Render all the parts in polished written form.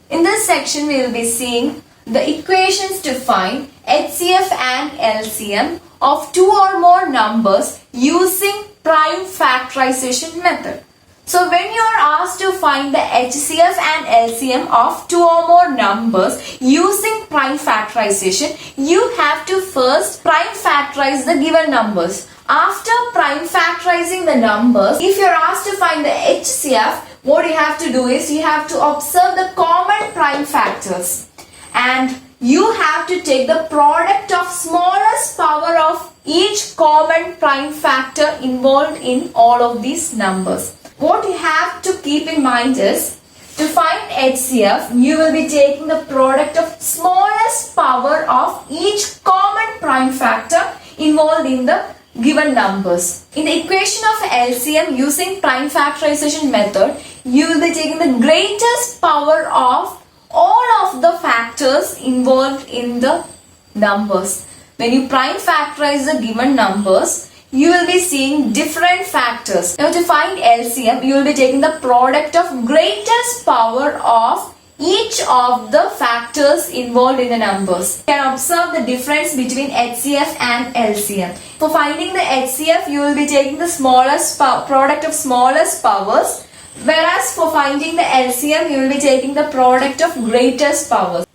In this section, we will be seeing the equations to find HCF and LCM of two or more numbers using prime factorization method. So when you are asked to find the HCF and LCM of two or more numbers using prime factorization, you have to first prime factorize the given numbers. After prime factorizing the numbers, if you are asked to find the HCF, what you have to do is you have to observe the common prime factors and you have to take the product of smallest power of each common prime factor involved in all of these numbers. What you have to keep in mind is, to find HCF, you will be taking the product of smallest power of each common prime factor involved in the given numbers. In the equation of LCM using prime factorization method, you will be taking the greatest power of all of the factors involved in the numbers. When you prime factorize the given numbers, you will be seeing different factors. Now to find LCM, you will be taking the product of greatest power of each of the factors involved in the numbers. You can observe the difference between HCF and LCM. For finding the HCF, you will be taking the smallest product of smallest powers, whereas for finding the LCM, you will be taking the product of greatest powers.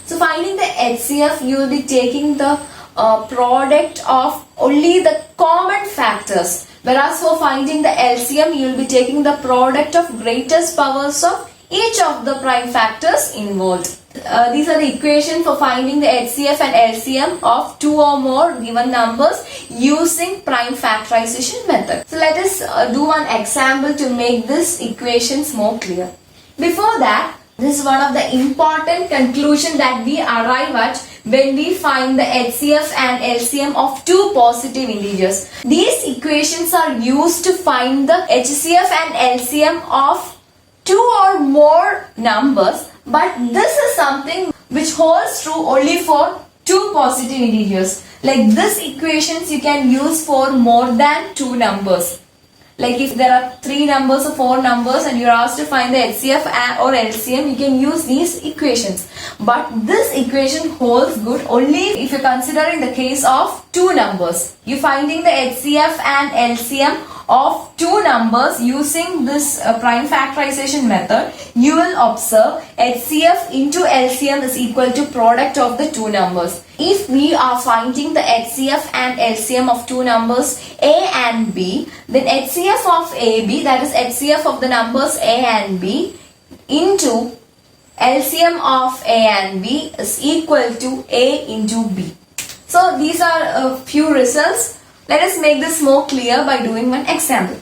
So finding the HCF, you will be taking the product of only the common factors, whereas for finding the LCM, you will be taking the product of greatest powers of each of the prime factors involved. These are the equations for finding the HCF and LCM of two or more given numbers using prime factorization method. So let us do one example to make these equations more clear. Before that, this is one of the important conclusions that we arrive at when we find the HCF and LCM of two positive integers. These equations are used to find the HCF and LCM of two or more numbers, but this is something which holds true only for two positive integers. Like this equations you can use for more than two numbers. Like if there are 3 numbers or 4 numbers and you are asked to find the HCF or LCM, you can use these equations. But this equation holds good only if you are considering the case of 2 numbers. You finding the HCF and LCM of 2 numbers using this prime factorization method, you will observe HCF into LCM is equal to product of the 2 numbers. If we are finding the HCF and LCM of 2 numbers A and B, then HCF of AB, that is HCF of the numbers A and B, into LCM of A and B is equal to A into B. So these are a few results. Let us make this more clear by doing one example.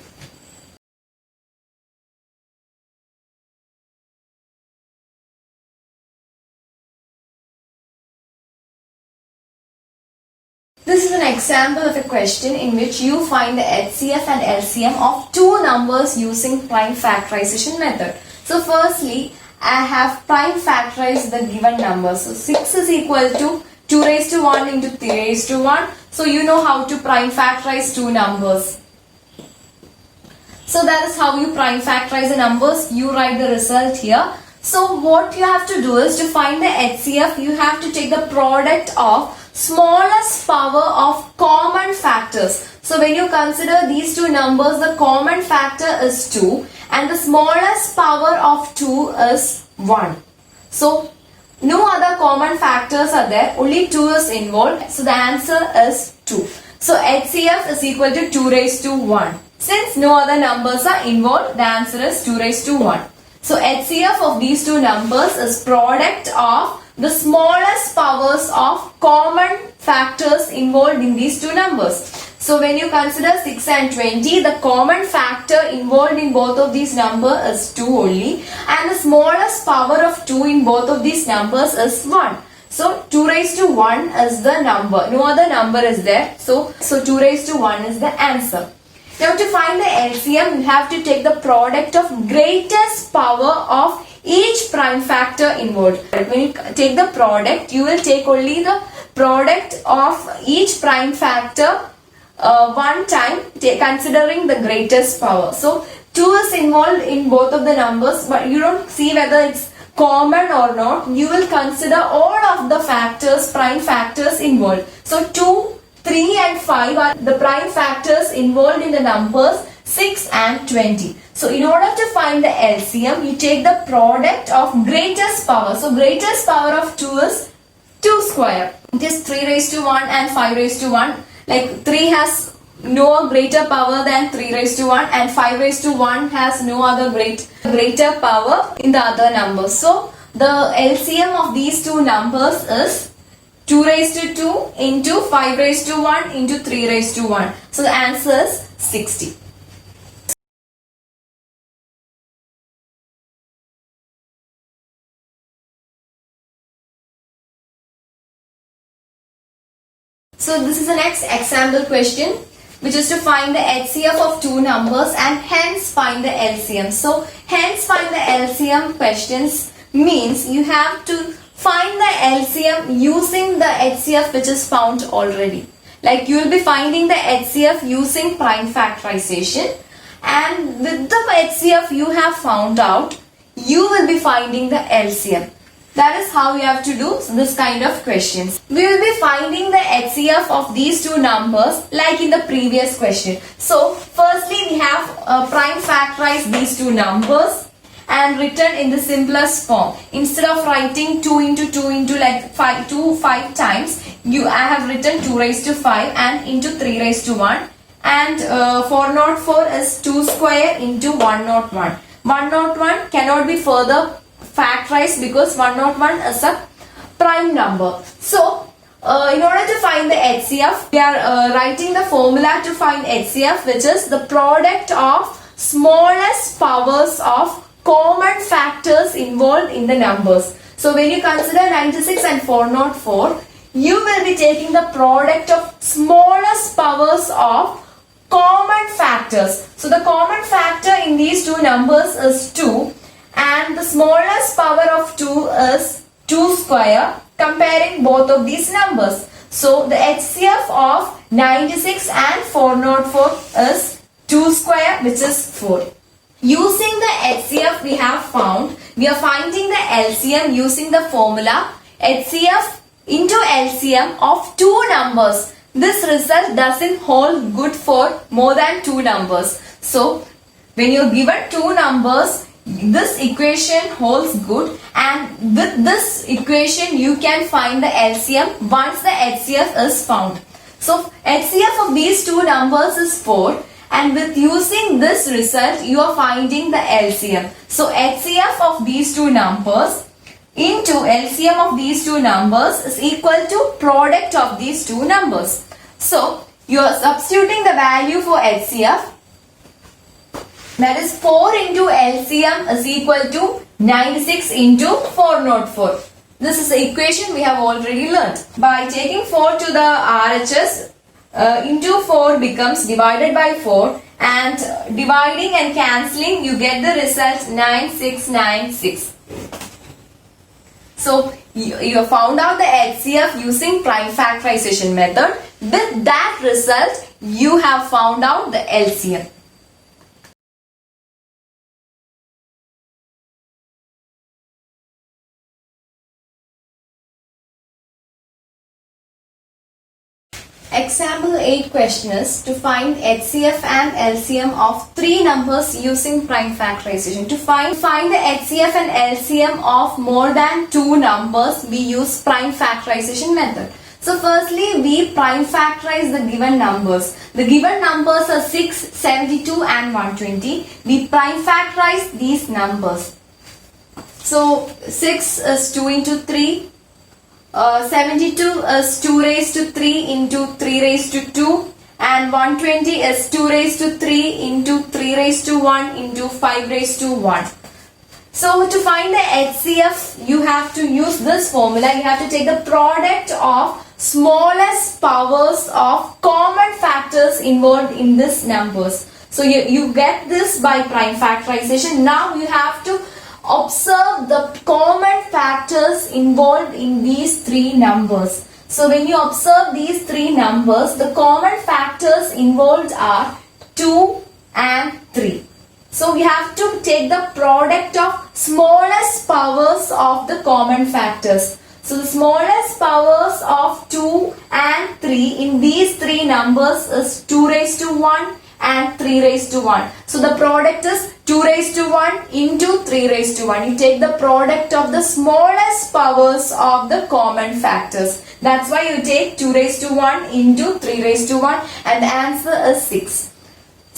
This is an example of a question in which you find the HCF and LCM of 2 numbers using prime factorization method. So firstly, I have prime factorized the given numbers. So 6 is equal to 2 raised to 1 into 3 raised to 1. So you know how to prime factorize 2 numbers. So that is how you prime factorize the numbers. You write the result here. So what you have to do is, to find the HCF, you have to take the product of smallest power of common factors. So when you consider these 2 numbers, the common factor is 2 and the smallest power of 2 is 1. So no other common factors are there, only 2 is involved. So the answer is 2. So HCF is equal to 2 raised to 1. Since no other numbers are involved, the answer is 2 raised to 1. So HCF of these 2 numbers is product of the smallest powers of common factors involved in these 2 numbers. So when you consider 6 and 20, the common factor involved in both of these numbers is 2 only, and the smallest power of 2 in both of these numbers is 1. So 2 raised to 1 is the number. No other number is there. So 2 raised to 1 is the answer. Now to find the LCM, you have to take the product of greatest power of each prime factor involved. When you take the product, you will take only the product of each prime factor one time, considering the greatest power. So 2 is involved in both of the numbers, but you don't see whether it's common or not, you will consider all of the factors, prime factors involved. So 2, 3 and 5 are the prime factors involved in the numbers 6 and 20. So in order to find the LCM, you take the product of greatest power. So greatest power of 2 is 2 square. It is 3 raised to 1 and 5 raised to 1. Like 3 has no greater power than 3 raised to 1 and 5 raised to 1 has no other greater power in the other numbers. So the LCM of these two numbers is 2 raised to 2 into 5 raised to 1 into 3 raised to 1. So the answer is 60. So this is the next example question, which is to find the HCF of two numbers and hence find the LCM. So hence find the LCM questions means you have to find the LCM using the HCF which is found already. Like you will be finding the HCF using prime factorization, and with the HCF you have found out, you will be finding the LCM. That is how you have to do this kind of questions. We will be finding the HCF of these two numbers like in the previous question. So firstly we have prime factorized these two numbers and written in the simplest form. Instead of writing 2 into 2 into like 5 times, I have written 2 raised to 5 and into 3 raised to 1, and 404 is 2 square into 101. 101 cannot be further factorized because 101 is a prime number. So in order to find the HCF, we are writing the formula to find HCF, which is the product of smallest powers of common factors involved in the numbers. So when you consider 96 and 404, you will be taking the product of smallest powers of common factors. So the common factor in these two numbers is 2, and the smallest power of 2 is 2 square, comparing both of these numbers. So the HCF of 96 and 404 is 2 square, which is 4. Using the HCF we have found, we are finding the LCM using the formula HCF into LCM of two numbers. This result doesn't hold good for more than two numbers. So when you are given two numbers, this equation holds good, and with this equation you can find the LCM once the HCF is found. So HCF of these two numbers is 4, and with using this result you are finding the LCM. So HCF of these two numbers into LCM of these two numbers is equal to product of these two numbers. So you are substituting the value for HCF. That is 4 into LCM is equal to 96 into 404. This is the equation we have already learnt. By taking 4 to the RHS, into 4 becomes divided by 4, and dividing and cancelling you get the result 9696. So you have found out the HCF using prime factorization method. With that result you have found out the LCM. Example 8 question is to find HCF and LCM of three numbers using prime factorization. To find the HCF and LCM of more than two numbers, we use prime factorization method. So firstly we prime factorize the given numbers. The given numbers are 6, 72 and 120. We prime factorize these numbers. So 6 is 2 into 3. 72 is 2 raised to 3 into 3 raised to 2, and 120 is 2 raised to 3 into 3 raised to 1 into 5 raised to 1. So to find the HCF you have to use this formula. You have to take the product of smallest powers of common factors involved in these numbers. So you get this by prime factorization. Now you have to observe the common factors involved in these three numbers. So when you observe these three numbers, the common factors involved are 2 and 3. So we have to take the product of smallest powers of the common factors. So the smallest powers of 2 and 3 in these three numbers is 2 raised to 1 and 3 raised to 1. So the product is 2 raised to 1 into 3 raised to 1. You take the product of the smallest powers of the common factors. That's why you take 2 raised to 1 into 3 raised to 1 and the answer is 6.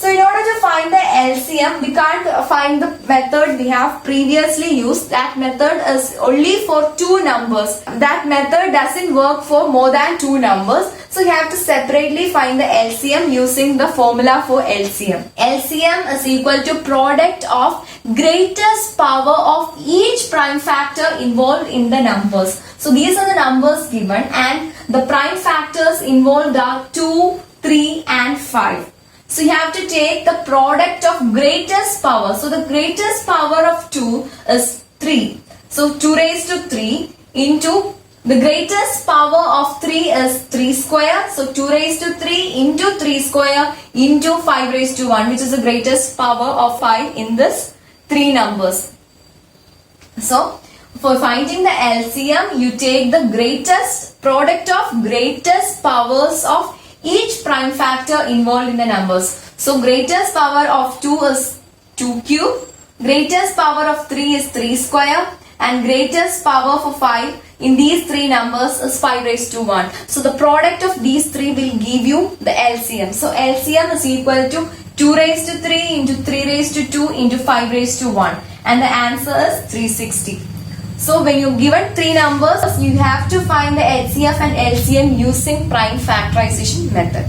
So in order to find the LCM, we can't find the method we have previously used. That method is only for two numbers. That method doesn't work for more than two numbers. So you have to separately find the LCM using the formula for LCM. LCM is equal to product of greatest power of each prime factor involved in the numbers. So these are the numbers given and the prime factors involved are 2, 3 and 5. So you have to take the product of greatest power. So the greatest power of 2 is 3. So 2 raised to 3 into the greatest power of 3 is 3 square. So 2 raised to 3 into 3 square into 5 raised to 1, which is the greatest power of 5 in this three numbers. So for finding the LCM, you take the greatest product of greatest powers of each prime factor involved in the numbers. So greatest power of 2 is 2 cube, greatest power of 3 is 3 square and greatest power for 5 in these three numbers is 5 raised to 1. So the product of these three will give you the LCM. So LCM is equal to 2 raised to 3 into 3 raised to 2 into 5 raised to 1 and the answer is 360. So when you're given three numbers, you have to find the HCF and LCM using prime factorization method.